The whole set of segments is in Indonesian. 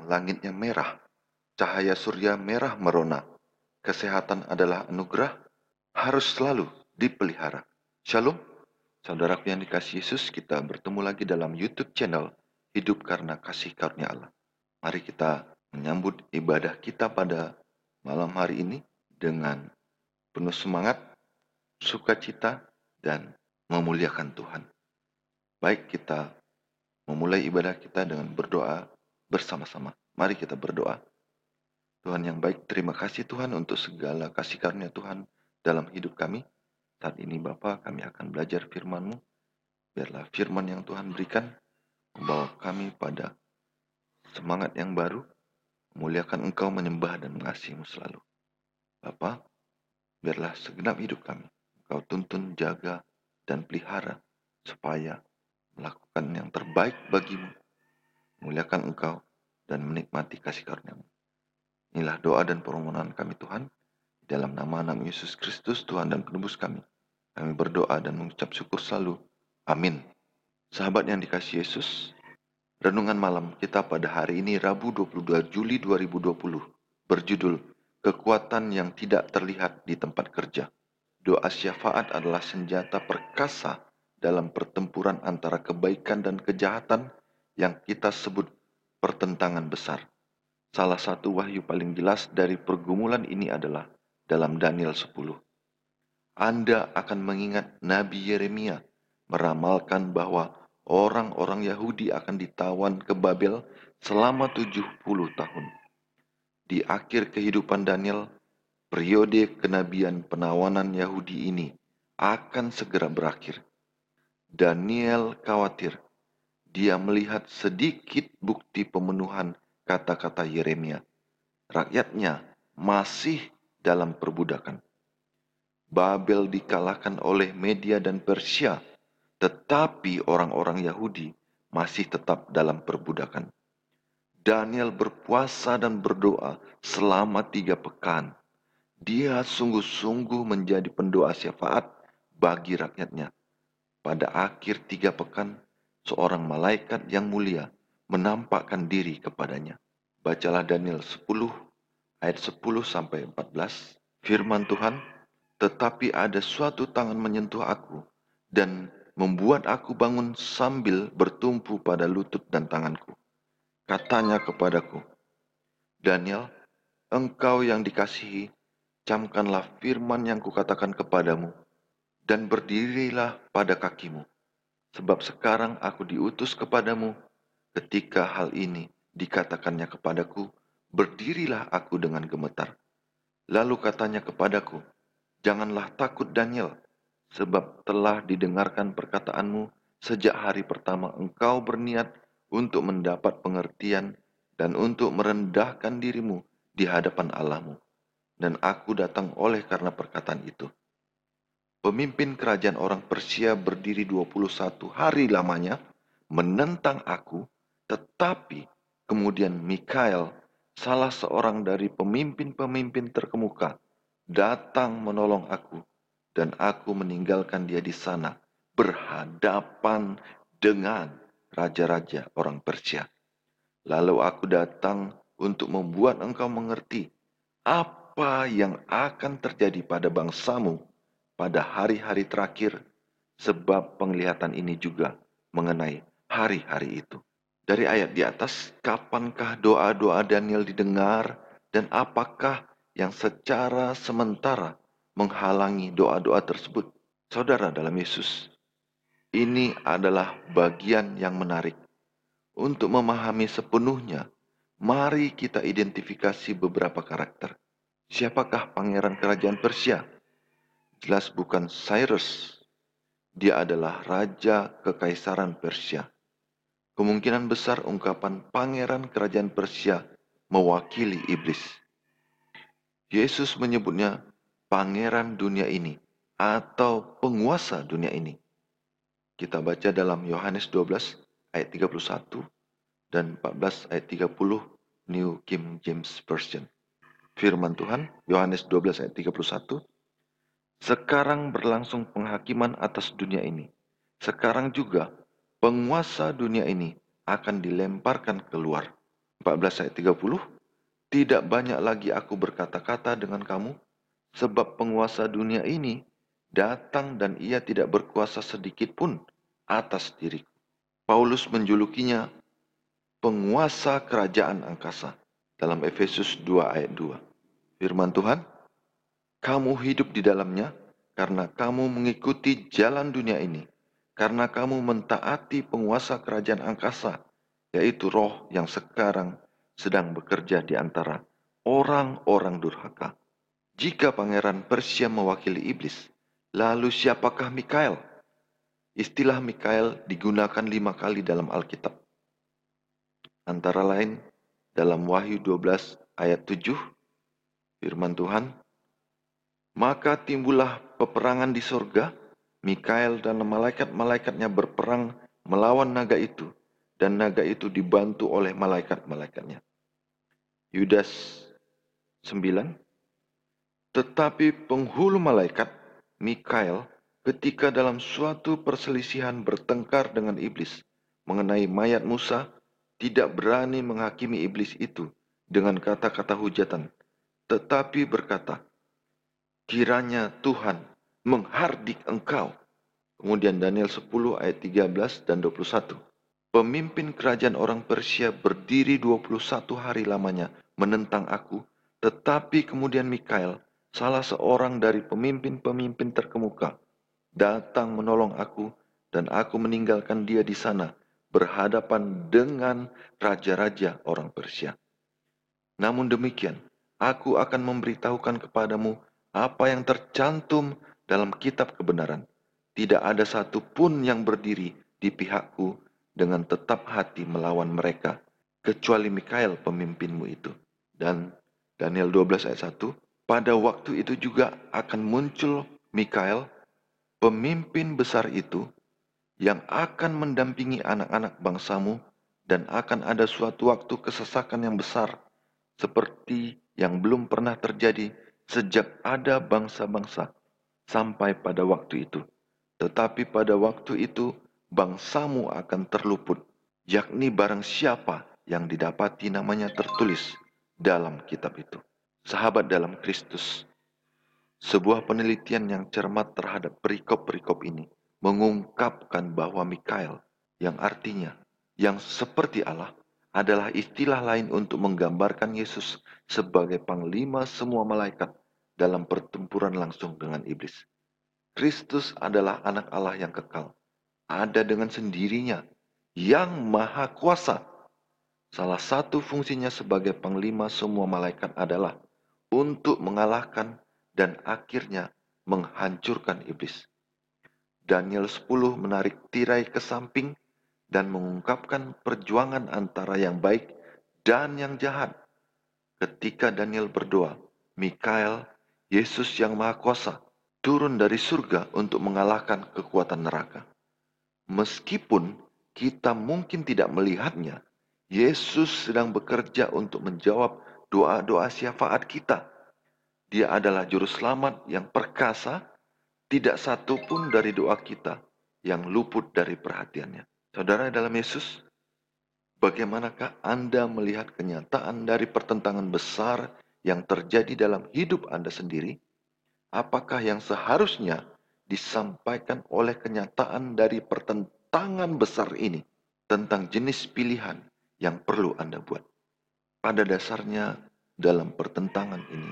langitnya merah, cahaya surya merah merona. Kesehatan adalah anugerah, harus selalu dipelihara. Shalom, saudaraku yang dikasihi Yesus, kita bertemu lagi dalam YouTube channel Hidup Karena Kasih Karunia Allah. Mari kita menyambut ibadah kita pada malam hari ini dengan penuh semangat, sukacita, dan memuliakan Tuhan. Baik, kita memulai ibadah kita dengan berdoa bersama-sama. Mari kita berdoa. Tuhan yang baik, terima kasih Tuhan untuk segala kasih karunia Tuhan dalam hidup kami. Saat ini Bapa, kami akan belajar firman-Mu. Biarlah firman yang Tuhan berikan membawa kami pada semangat yang baru, memuliakan Engkau, menyembah dan mengasihi-Mu selalu. Bapa, biarlah segenap hidup kami Engkau tuntun, jaga, dan pelihara supaya melakukan yang terbaik bagimu, memuliakan Engkau, dan menikmati kasih karunia-Mu. Inilah doa dan permohonan kami Tuhan, dalam nama Yesus Kristus, Tuhan dan Penebus kami. Kami berdoa dan mengucap syukur selalu. Amin. Sahabat yang dikasihi Yesus, renungan malam kita pada hari ini Rabu 22 Juli 2020 berjudul Kekuatan yang Tidak Terlihat di Tempat Kerja. Doa syafaat adalah senjata perkasa dalam pertempuran antara kebaikan dan kejahatan yang kita sebut pertentangan besar. Salah satu wahyu paling jelas dari pergumulan ini adalah dalam Daniel 10. Anda akan mengingat Nabi Yeremia meramalkan bahwa orang-orang Yahudi akan ditawan ke Babel selama 70 tahun. Di akhir kehidupan Daniel, periode kenabian penawanan Yahudi ini akan segera berakhir. Daniel khawatir dia melihat sedikit bukti pemenuhan kata-kata Yeremia. Rakyatnya masih dalam perbudakan. Babel dikalahkan oleh Media dan Persia, tetapi orang-orang Yahudi masih tetap dalam perbudakan. Daniel berpuasa dan berdoa selama 3 pekan. Dia sungguh-sungguh menjadi pendoa syafaat bagi rakyatnya. Pada akhir 3 pekan, seorang malaikat yang mulia menampakkan diri kepadanya. Bacalah Daniel 10 ayat 10 sampai 14. Firman Tuhan, tetapi ada suatu tangan menyentuh aku dan membuat aku bangun sambil bertumpu pada lutut dan tanganku. Katanya kepadaku, Daniel, engkau yang dikasihi, camkanlah firman yang kukatakan kepadamu, dan berdirilah pada kakimu. Sebab sekarang aku diutus kepadamu, ketika hal ini dikatakannya kepadaku, berdirilah aku dengan gemetar. Lalu katanya kepadaku, janganlah takut Daniel, sebab telah didengarkan perkataanmu sejak hari pertama engkau berniat untuk mendapat pengertian dan untuk merendahkan dirimu di hadapan Allahmu. Dan aku datang oleh karena perkataan itu. Pemimpin kerajaan orang Persia berdiri 21 hari lamanya menentang aku, tetapi kemudian Mikael, salah seorang dari pemimpin-pemimpin terkemuka, datang menolong aku, dan aku meninggalkan dia di sana berhadapan dengan raja-raja orang Persia. Lalu aku datang untuk membuat engkau mengerti apa yang akan terjadi pada bangsamu pada hari-hari terakhir, sebab penglihatan ini juga mengenai hari-hari itu. Dari ayat di atas, kapankah doa-doa Daniel didengar dan apakah yang secara sementara menghalangi doa-doa tersebut? Saudara dalam Yesus, ini adalah bagian yang menarik. Untuk memahami sepenuhnya, mari kita identifikasi beberapa karakter. Siapakah pangeran kerajaan Persia? Jelas bukan Cyrus. Dia adalah raja kekaisaran Persia. Kemungkinan besar ungkapan pangeran kerajaan Persia mewakili iblis. Yesus menyebutnya pangeran dunia ini atau penguasa dunia ini. Kita baca dalam Yohanes 12 ayat 31 dan 14 ayat 30 New King James Version. Firman Tuhan, Yohanes 12 ayat 31. Sekarang berlangsung penghakiman atas dunia ini. Sekarang juga penguasa dunia ini akan dilemparkan keluar. 14 ayat 30, tidak banyak lagi aku berkata-kata dengan kamu, sebab penguasa dunia ini datang dan ia tidak berkuasa sedikit pun atas diriku. Paulus menjulukinya penguasa kerajaan angkasa dalam Efesus 2 ayat 2. Firman Tuhan, kamu hidup di dalamnya karena kamu mengikuti jalan dunia ini, karena kamu mentaati penguasa kerajaan angkasa, yaitu roh yang sekarang sedang bekerja di antara orang-orang durhaka. Jika pangeran Persia mewakili iblis, lalu siapakah Mikael? Istilah Mikael digunakan 5 kali dalam Alkitab. Antara lain dalam Wahyu 12 ayat 7, firman Tuhan, maka timbullah peperangan di sorga, Mikael dan malaikat-malaikatnya berperang melawan naga itu, dan naga itu dibantu oleh malaikat-malaikatnya. Yudas 9, tetapi penghulu malaikat, Mikael, ketika dalam suatu perselisihan bertengkar dengan iblis mengenai mayat Musa, tidak berani menghakimi iblis itu dengan kata-kata hujatan, tetapi berkata, kiranya Tuhan menghardik engkau. Kemudian Daniel 10 ayat 13 dan 21. Pemimpin kerajaan orang Persia berdiri 21 hari lamanya menentang aku, tetapi kemudian Mikael, salah seorang dari pemimpin-pemimpin terkemuka, datang menolong aku dan aku meninggalkan dia di sana berhadapan dengan raja-raja orang Persia. Namun demikian, aku akan memberitahukan kepadamu apa yang tercantum dalam kitab kebenaran. Tidak ada satupun yang berdiri di pihakku dengan tetap hati melawan mereka, kecuali Mikael pemimpinmu itu. Dan Daniel 12 ayat 1, pada waktu itu juga akan muncul Mikael, pemimpin besar itu, yang akan mendampingi anak-anak bangsamu, dan akan ada suatu waktu kesesakan yang besar, seperti yang belum pernah terjadi sejak ada bangsa-bangsa sampai pada waktu itu. Tetapi pada waktu itu bangsamu akan terluput, yakni barang siapa yang didapati namanya tertulis dalam kitab itu. Sahabat dalam Kristus, sebuah penelitian yang cermat terhadap perikop-perikop ini mengungkapkan bahwa Mikael, yang artinya yang seperti Allah, adalah istilah lain untuk menggambarkan Yesus sebagai panglima semua malaikat dalam pertempuran langsung dengan iblis. Kristus adalah anak Allah yang kekal, ada dengan sendirinya, yang maha kuasa. Salah satu fungsinya sebagai panglima semua malaikat adalah untuk mengalahkan dan akhirnya menghancurkan iblis. Daniel 10 menarik tirai ke samping dan mengungkapkan perjuangan antara yang baik dan yang jahat. Ketika Daniel berdoa, Mikael, Yesus yang Maha Kuasa, turun dari surga untuk mengalahkan kekuatan neraka. Meskipun kita mungkin tidak melihatnya, Yesus sedang bekerja untuk menjawab doa-doa syafaat kita. Dia adalah juru selamat yang perkasa, tidak satu pun dari doa kita yang luput dari perhatiannya. Saudara dalam Yesus, bagaimanakah Anda melihat kenyataan dari pertentangan besar yang terjadi dalam hidup Anda sendiri? Apakah yang seharusnya disampaikan oleh kenyataan dari pertentangan besar ini tentang jenis pilihan yang perlu Anda buat? Pada dasarnya, dalam pertentangan ini,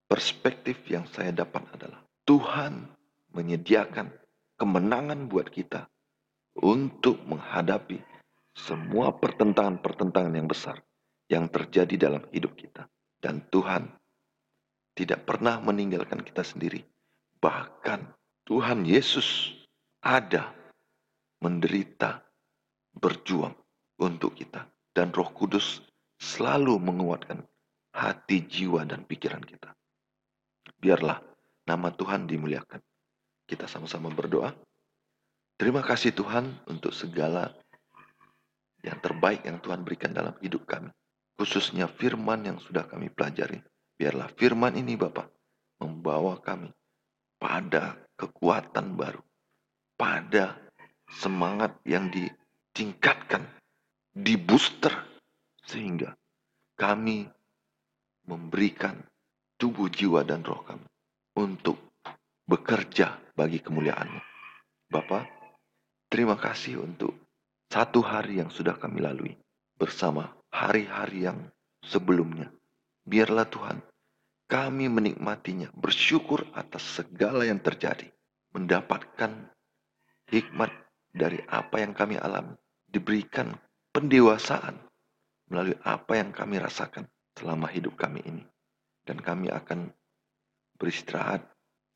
perspektif yang saya dapat adalah Tuhan menyediakan kemenangan buat kita untuk menghadapi semua pertentangan-pertentangan yang besar yang terjadi dalam hidup kita. Dan Tuhan tidak pernah meninggalkan kita sendiri. Bahkan Tuhan Yesus ada, menderita, berjuang untuk kita. Dan Roh Kudus selalu menguatkan hati, jiwa, dan pikiran kita. Biarlah nama Tuhan dimuliakan. Kita sama-sama berdoa. Terima kasih Tuhan untuk segala yang terbaik yang Tuhan berikan dalam hidup kami. Khususnya firman yang sudah kami pelajari. Biarlah firman ini Bapa membawa kami pada kekuatan baru. Pada semangat yang ditingkatkan, dibooster. Sehingga kami memberikan tubuh, jiwa, dan roh kami untuk bekerja bagi kemuliaan-Mu. Bapa, terima kasih untuk satu hari yang sudah kami lalui bersama hari-hari yang sebelumnya. Biarlah Tuhan, kami menikmatinya, bersyukur atas segala yang terjadi, mendapatkan hikmat dari apa yang kami alami, diberikan pendewasaan melalui apa yang kami rasakan selama hidup kami ini. Dan kami akan beristirahat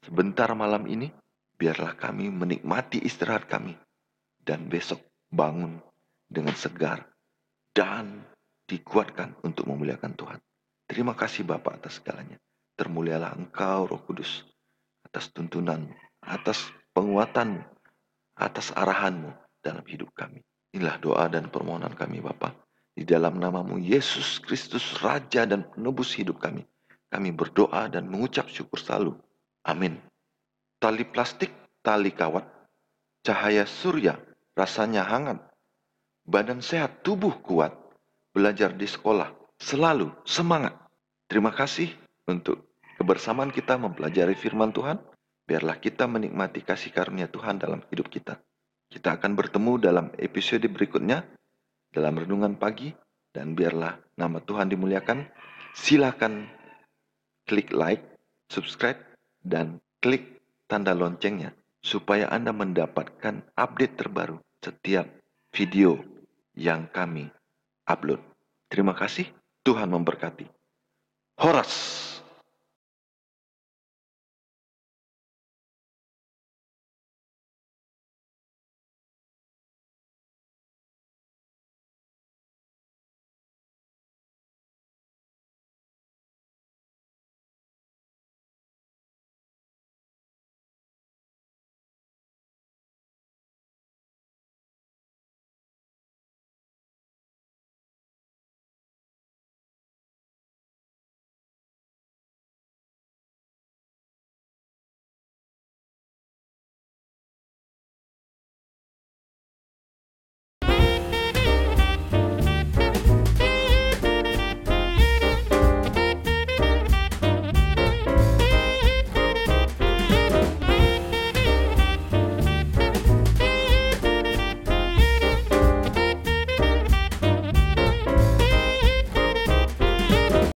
sebentar malam ini, biarlah kami menikmati istirahat kami, dan besok bangun dengan segar dan dikuatkan untuk memuliakan Tuhan. Terima kasih Bapa atas segalanya. Termulialah Engkau Roh Kudus atas tuntunan, atas penguatan, atas arahanmu dalam hidup kami. Inilah doa dan permohonan kami Bapa. Di dalam namamu Yesus Kristus Raja dan Penebus hidup kami. Kami berdoa dan mengucap syukur selalu. Amin. Tali plastik, tali kawat, cahaya surya, rasanya hangat, badan sehat, tubuh kuat, belajar di sekolah, selalu semangat. Terima kasih untuk kebersamaan kita mempelajari firman Tuhan. Biarlah kita menikmati kasih karunia Tuhan dalam hidup kita. Kita akan bertemu dalam episode berikutnya, dalam renungan pagi, dan biarlah nama Tuhan dimuliakan. Silakan klik like, subscribe, dan klik tanda loncengnya, supaya Anda mendapatkan update terbaru setiap video yang kami upload. Terima kasih, Tuhan memberkati. Horas!